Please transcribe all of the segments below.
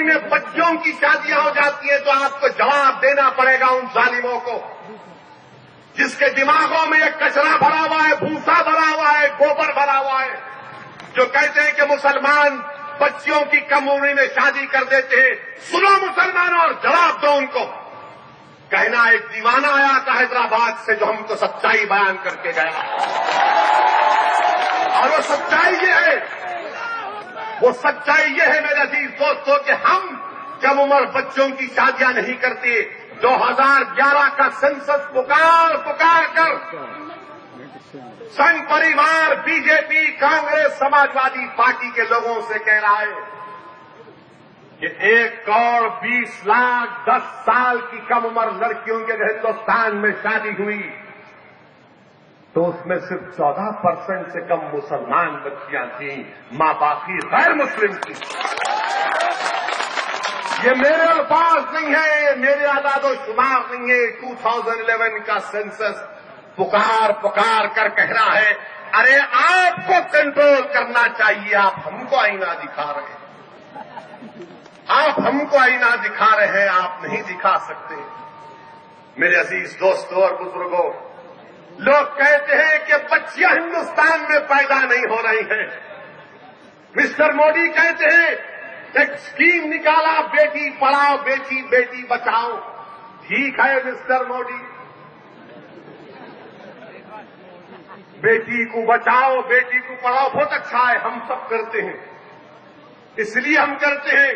میں بچوں کی شادیاں ہو جاتی ہیں تو آپ کو جواب دینا پڑے گا ان ظالموں کو جس کے دماغوں میں ایک کچرا بھرا ہوا ہے، بھوسا بھرا ہوا ہے، گوبر بھرا ہوا ہے، جو کہتے ہیں کہ مسلمان بچیوں کی کم عمری میں شادی کر دیتے ہیں۔ سنو مسلمانوں اور جواب دو ان کو۔ کہنا ایک دیوانہ آیا تھا حیدرآباد سے جو ہم کو سچائی بیان کر کے گیا، اور وہ سچائی یہ ہے، وہ سچائی یہ ہے میرے عزیز دوستوں کہ ہم کم عمر بچوں کی شادیاں نہیں کرتے۔ 2011 کا سنسس پکار کر سنگ پریوار، بی جے پی، کانگریس، سماجوادی پارٹی کے لوگوں سے کہہ رہا ہے کہ 1,20,10 سال کی کم عمر لڑکیوں کے ہندوستان میں شادی ہوئی تو اس میں صرف 14% سے کم مسلمان بچیاں تھیں، ماں باقی غیر مسلم تھیں۔ یہ میرے الفاظ نہیں ہے، میرے اعداد و شمار نہیں ہے، 2011 کا سینسس پکار کر کہہ رہا ہے ارے آپ کو کنٹرول کرنا چاہیے، آپ ہم کو آئینہ دکھا رہے ہیں، آپ ہم کو آئینہ دکھا رہے ہیں، آپ نہیں دکھا سکتے۔ میرے عزیز دوستوں اور بزرگوں، لوگ کہتے ہیں کہ بچیاں ہندوستان میں پیدا نہیں ہو رہی ہیں۔ مسٹر مودی کہتے ہیں ایک اسکیم نکالا، بیٹی پڑھاؤ بیٹی بچاؤ۔ ٹھیک ہے مسٹر مودی، بیٹی کو بچاؤ بیٹی کو پڑھاؤ، بہت اچھا ہے، ہم سب کرتے ہیں۔ اس لیے ہم کرتے ہیں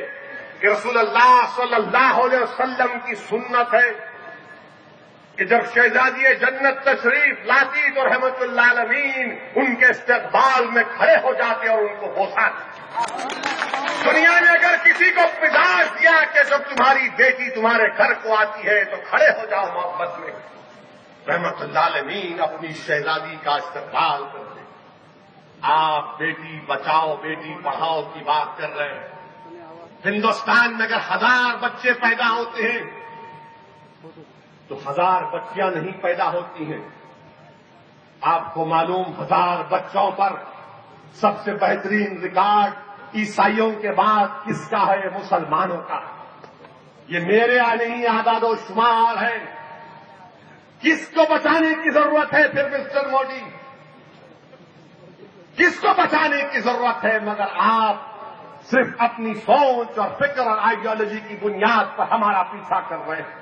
کہ رسول اللہ صلی اللہ علیہ وسلم کی سنت ہے کہ جب شہزادی جنت تشریف لاتی تو رحمت اللہ عالمین ان کے استقبال میں کھڑے ہو جاتے اور ان کو بوسا۔ دنیا میں اگر کسی کو مزاج دیا کہ جب تمہاری بیٹی تمہارے گھر کو آتی ہے تو کھڑے ہو جاؤ محبت میں، رحمت اللہ عالمین اپنی شہزادی کا استقبال کرتے۔ آپ بیٹی بچاؤ بیٹی پڑھاؤ کی بات کر رہے ہیں۔ ہندوستان میں اگر 1000 بچے پیدا ہوتے ہیں تو 1000 بچیاں نہیں پیدا ہوتی ہیں۔ آپ کو معلوم 1000 بچوں پر سب سے بہترین ریکارڈ عیسائیوں کے بعد کس کا ہے؟ مسلمانوں کا۔ یہ میرے نہیں اعداد و شمار ہے۔ کس کو بچانے کی ضرورت ہے پھر مسٹر مودی؟ کس کو بچانے کی ضرورت ہے؟ مگر آپ صرف اپنی سوچ اور فکر اور آئیڈیالوجی کی بنیاد پر ہمارا پیچھا کر رہے ہیں۔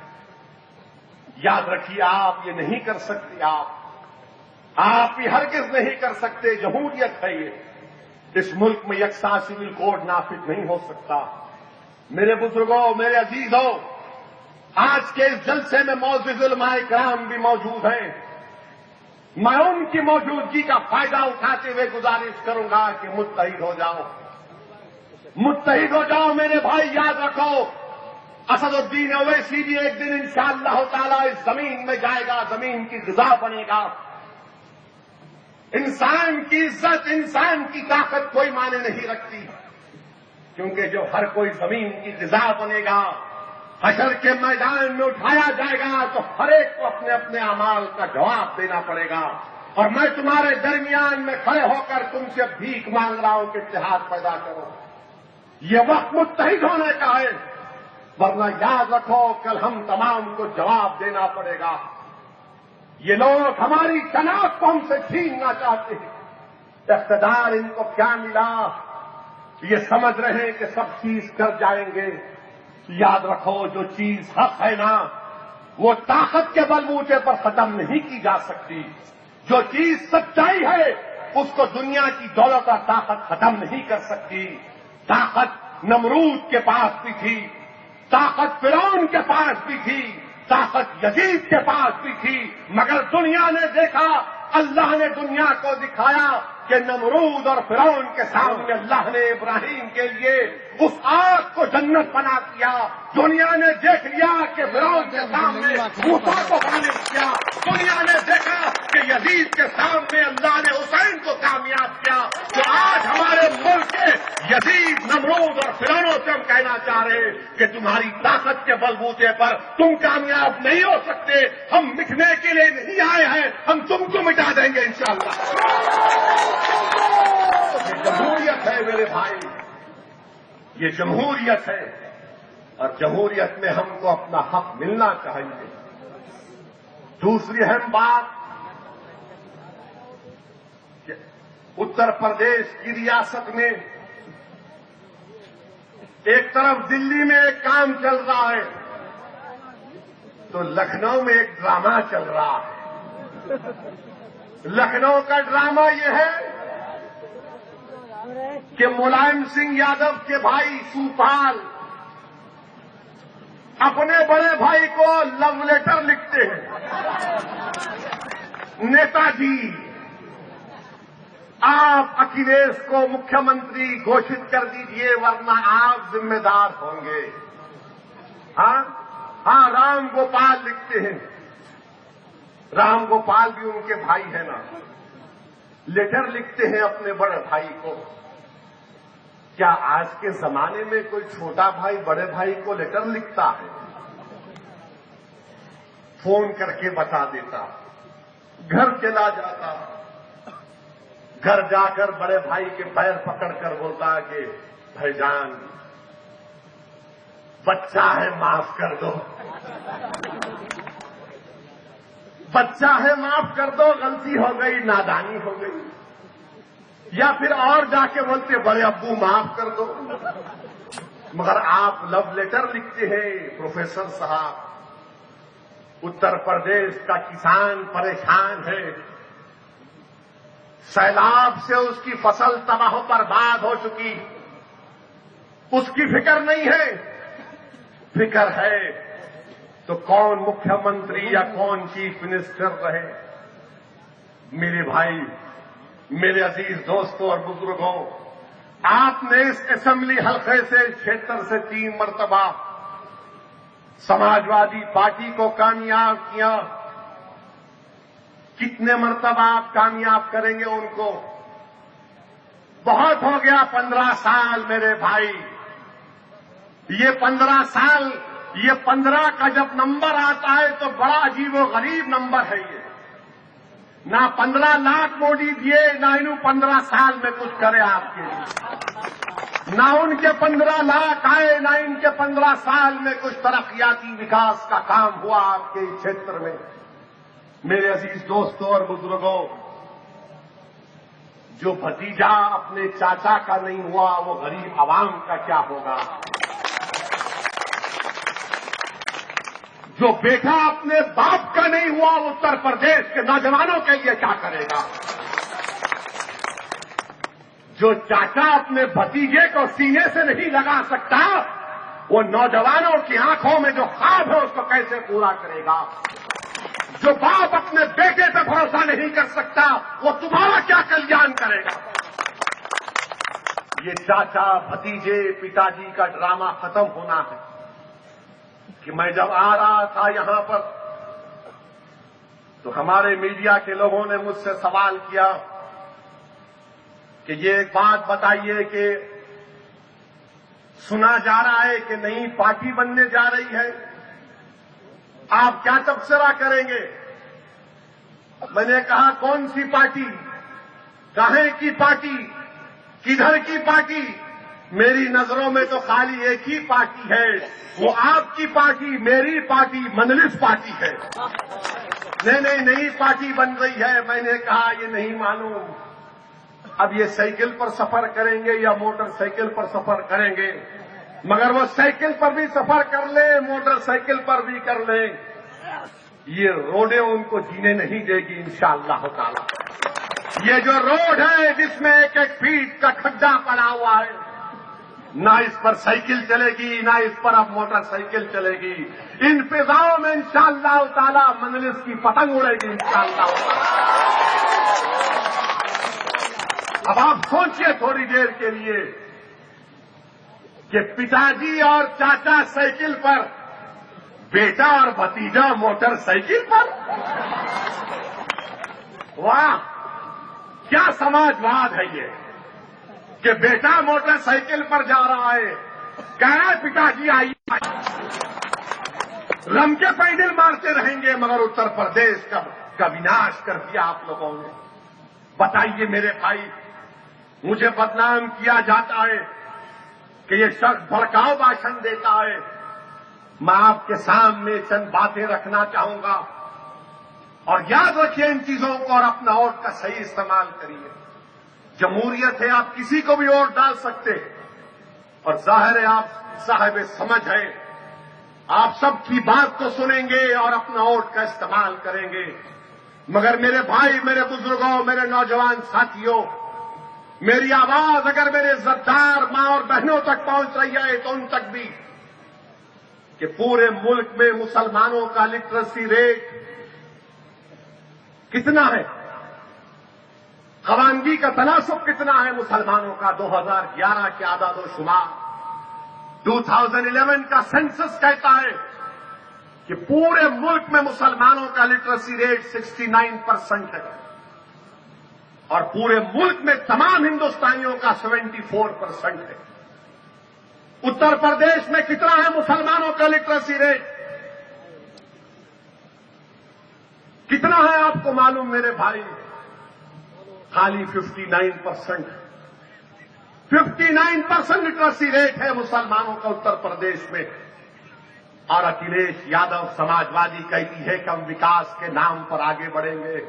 یاد رکھیے آپ یہ نہیں کر سکتے، آپ یہ ہرگز نہیں کر سکتے۔ جمہوریت ہے یہ، اس ملک میں یکساں سول کوڈ نافذ نہیں ہو سکتا۔ میرے بزرگوں، میرے عزیزوں، آج کے اس جلسے میں معزز علماء کرام بھی موجود ہیں۔ میں ان کی موجودگی کا فائدہ اٹھاتے ہوئے گزارش کروں گا کہ متحد ہو جاؤ، متحد ہو جاؤ میرے بھائی۔ یاد رکھو اسد الدین اویسی بھی ایک دن انشاءاللہ تعالی اس زمین میں جائے گا، زمین کی غذا بنے گا۔ انسان کی عزت، انسان کی طاقت کوئی معنی نہیں رکھتی، کیونکہ جو ہر کوئی زمین کی غذا بنے گا، حشر کے میدان میں اٹھایا جائے گا تو ہر ایک کو اپنے اپنے اعمال کا جواب دینا پڑے گا۔ اور میں تمہارے درمیان میں کھڑے ہو کر تم سے بھیک مانگ رہا ہوں کہ اتحاد پیدا کرو۔ یہ وقت متحد ہونے کا ہے، ورنہ یاد رکھو کل ہم تمام کو جواب دینا پڑے گا۔ یہ لوگ ہماری شناخت کو ہم سے چھیننا چاہتے ہیں۔ اقتدار ان کو کیا ملا؟ یہ سمجھ رہے ہیں کہ سب چیز کر جائیں گے۔ یاد رکھو جو چیز حق ہے نا، وہ طاقت کے بلبوتے پر ختم نہیں کی جا سکتی۔ جو چیز سچائی ہے اس کو دنیا کی دولت اور طاقت ختم نہیں کر سکتی۔ طاقت نمرود کے پاس بھی تھی، طاقت فرعون کے پاس بھی تھی، طاقت یزید کے پاس بھی تھی، مگر دنیا نے دیکھا، اللہ نے دنیا کو دکھایا کہ نمرود اور فرعون کے سامنے اللہ نے ابراہیم کے لیے اس آگ کو جنت بنا دیا۔ دنیا نے دیکھ لیا کہ فرعون کے سامنے موسیٰ کو غالب کیا، دنیا نے دیکھا کہ یزید کے سامنے اللہ نے حسین کو کامیاب کیا۔ تو آج ہمارے ملک کے یزید، نمرود اور فرعونوں سے ہم کہنا چاہ رہے ہیں کہ تمہاری طاقت کے بلبوتے پر تم کامیاب نہیں ہو سکتے۔ ہم مٹنے کے لیے نہیں آئے ہیں، ہم تم کو مٹا دیں گے انشاءاللہ۔ یہ جمہوریت ہے میرے بھائی، یہ جمہوریت ہے۔ اور جمہوریت میں ہم کو اپنا حق ملنا چاہیے۔ دوسری اہم بات کہ اتر پردیش کی ریاست میں ایک طرف دلی میں ایک کام چل رہا ہے تو لکھنؤ میں ایک ڈرامہ چل رہا ہے۔ لکھنؤ کا ڈرامہ یہ ہے کہ ملائم سنگھ یادو کے بھائی سوپال اپنے بڑے بھائی کو لو لیٹر لکھتے ہیں، نیتا جی آپ اکھلیش کو مکھیہ منتری گھوشت کر دیجئے ورنہ آپ ذمہ دار ہوں گے۔ ہاں رام گوپال لکھتے ہیں، رام گوپال بھی ان کے بھائی ہیں نا، لیٹر لکھتے ہیں اپنے بڑے بھائی کو۔ کیا آج کے زمانے میں کوئی چھوٹا بھائی بڑے بھائی کو لیٹر لکھتا ہے؟ فون کر کے بتا دیتا، گھر چلا جاتا، گھر جا کر بڑے بھائی کے پیر پکڑ کر بولتا کہ بھائی جان بچہ ہے معاف کر دو، بچہ ہے معاف کر دو، غلطی ہو گئی، نادانی ہو گئی۔ یا پھر اور جا کے بولتے بڑے ابو معاف کر دو۔ مگر آپ لو لیٹر لکھتے ہیں۔ پروفیسر صاحب، اتر پردیش کا کسان پریشان ہے، سیلاب سے اس کی فصل تباہ و برباد ہو چکی، اس کی فکر نہیں ہے۔ فکر ہے تو کون مکھیہ منتری یا کون چیف منسٹر رہے۔ میرے بھائی، میرے عزیز دوستوں اور بزرگوں، آپ نے اس اسمبلی حلقے سے چھیتر سے 3 مرتبہ سماجوادی پارٹی کو کامیاب کیا۔ کتنے مرتبہ آپ کامیاب کریں گے ان کو؟ بہت ہو گیا 15 سال میرے بھائی۔ یہ 15 سال، یہ 15 کا جب نمبر آتا ہے تو بڑا عجیب و غریب نمبر ہے یہ۔ نہ 15 لاکھ موڈی دیے، نہ انہوں 15 سال میں کچھ کرے آپ کے لیے، نہ ان کے 15 لاکھ آئے، نہ ان کے 15 سال میں کچھ ترقیاتی وکاس کا کام ہوا آپ کے چھیتر میں۔ میرے عزیز دوستوں اور بزرگوں، جو بھتیجا اپنے چاچا کا نہیں ہوا وہ غریب عوام کا کیا ہوگا؟ جو بیٹا اپنے باپ کا نہیں ہوا وہ اتر پردیش کے نوجوانوں کے لیے کیا کرے گا؟ جو چاچا اپنے بھتیجے کو سینے سے نہیں لگا سکتا وہ نوجوانوں کی آنکھوں میں جو خواب ہے اس کو کیسے پورا کرے گا؟ جو باپ اپنے بیٹے پہ بھروسہ نہیں کر سکتا وہ تمہارا کیا کلیان کرے گا؟ یہ چاچا بھتیجے پتا جی کا ڈرامہ ختم ہونا ہے۔ کہ میں جب آ رہا تھا یہاں پر تو ہمارے میڈیا کے لوگوں نے مجھ سے سوال کیا کہ یہ ایک بات بتائیے کہ سنا جا رہا ہے کہ نئی پارٹی بننے جا رہی ہے، آپ کیا تبصرہ کریں گے؟ میں نے کہا کون سی پارٹی؟ کہاں کی پارٹی؟ کدھر کی پارٹی؟ میری نظروں میں تو خالی ایک ہی پارٹی ہے، وہ آپ کی پارٹی، میری پارٹی مجلس پارٹی ہے۔ نہیں نئی پارٹی بن رہی ہے۔ میں نے کہا یہ نہیں معلوم، اب یہ سائیکل پر سفر کریں گے یا موٹر سائیکل پر سفر کریں گے، مگر وہ سائیکل پر بھی سفر کر لیں، موٹر سائیکل پر بھی کر لیں، یہ روڈیں ان کو جینے نہیں دے گی انشاءاللہ تعالی۔ یہ جو روڈ ہے جس میں 1-1 فیٹ کا کھڈا پڑا ہوا ہے، نہ اس پر سائیکل چلے گی، نہ اس پر اب موٹر سائیکل چلے گی۔ ان فضاؤں میں انشاءاللہ تعالی مجلس کی پتنگ اڑے گی انشاءاللہ۔ اب آپ سوچئے تھوڑی دیر کے لیے کہ پتا جی اور چاچا سائیکل پر، بیٹا اور بھتیجا موٹر سائیکل پر۔ واہ، کیا سماجواد ہے یہ کہ بیٹا موٹر سائیکل پر جا رہا ہے، کہہ رہا ہے پتا جی آئیے، رم کے پینڈل مارتے رہیں گے، مگر اتر پردیش کا وناش کر دیا آپ لوگوں نے۔ بتائیے میرے بھائی، مجھے بدنام کیا جاتا ہے کہ یہ شخص بھڑکاؤ بھاشن دیتا ہے، میں آپ کے سامنے چند باتیں رکھنا چاہوں گا، اور یاد رکھیے ان چیزوں کو اور اپنا ووٹ کا صحیح استعمال کریے۔ جمہوریت ہے، آپ کسی کو بھی ووٹ ڈال سکتے ہیں، اور ظاہر ہے آپ صاحب سمجھ ہیں، آپ سب کی بات کو سنیں گے اور اپنا ووٹ کا استعمال کریں گے۔ مگر میرے بھائی، میرے بزرگوں، میرے نوجوان ساتھیوں، میری آواز اگر میرے عزتدار ماں اور بہنوں تک پہنچ رہی ہے تو ان تک بھی، کہ پورے ملک میں مسلمانوں کا لٹریسی ریٹ کتنا ہے، خواندگی کا تناسب کتنا ہے مسلمانوں کا، 2011 کے اعداد و شمار، 2011 کا سینسس کہتا ہے کہ پورے ملک میں مسلمانوں کا لٹریسی ریٹ 69% ہے، اور پورے ملک میں تمام ہندوستانیوں کا 74% ہے۔ اتر پردیش میں کتنا ہے مسلمانوں کا لٹریسی ریٹ؟ کتنا ہے آپ کو معلوم میرے بھائی؟ خالی 59%۔ 59% لٹریسی ریٹ ہے مسلمانوں کا اتر پردیش میں، اور اکھلیش یادو سماجوادی کہتی ہے کہ ہم وکاس کے نام پر آگے بڑھیں گے۔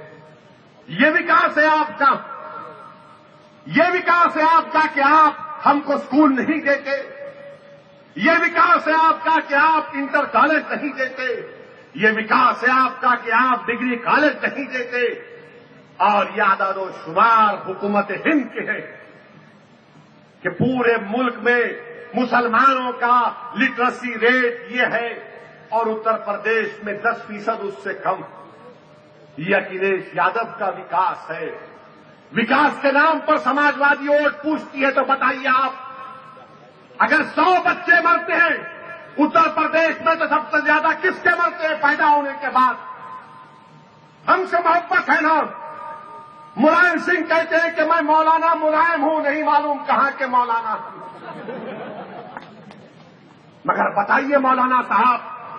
یہ وکاس ہے آپ کا، یہ وکاس ہے آپ کا کہ آپ ہم کو اسکول نہیں دیتے، یہ وکاس ہے آپ کا کہ آپ انٹر کالج نہیں دیتے، یہ وکاس ہے آپ کا کہ آپ ڈگری کالج نہیں دیتے، اور یہ اعداد و شمار حکومت ہند کے ہیں کہ پورے ملک میں مسلمانوں کا لٹریسی ریٹ یہ ہے، اور اتر پردیش میں 10% اس سے کم۔ یہ اکھلیش یادو کا وکاس ہے۔ وکاس کے نام پر سماجوادی ووٹ پوچھتی ہے تو بتائیے آپ، اگر 100 بچے مرتے ہیں اتر پردیش میں تو سب سے زیادہ کس کے مرتے ہیں پیدا ہونے کے بعد؟ ہم سے محبت ہے نا؟ ملائم سنگھ کہتے ہیں کہ میں مولانا ملائم ہوں، نہیں معلوم کہاں کے مولانا، مگر بتائیے مولانا صاحب،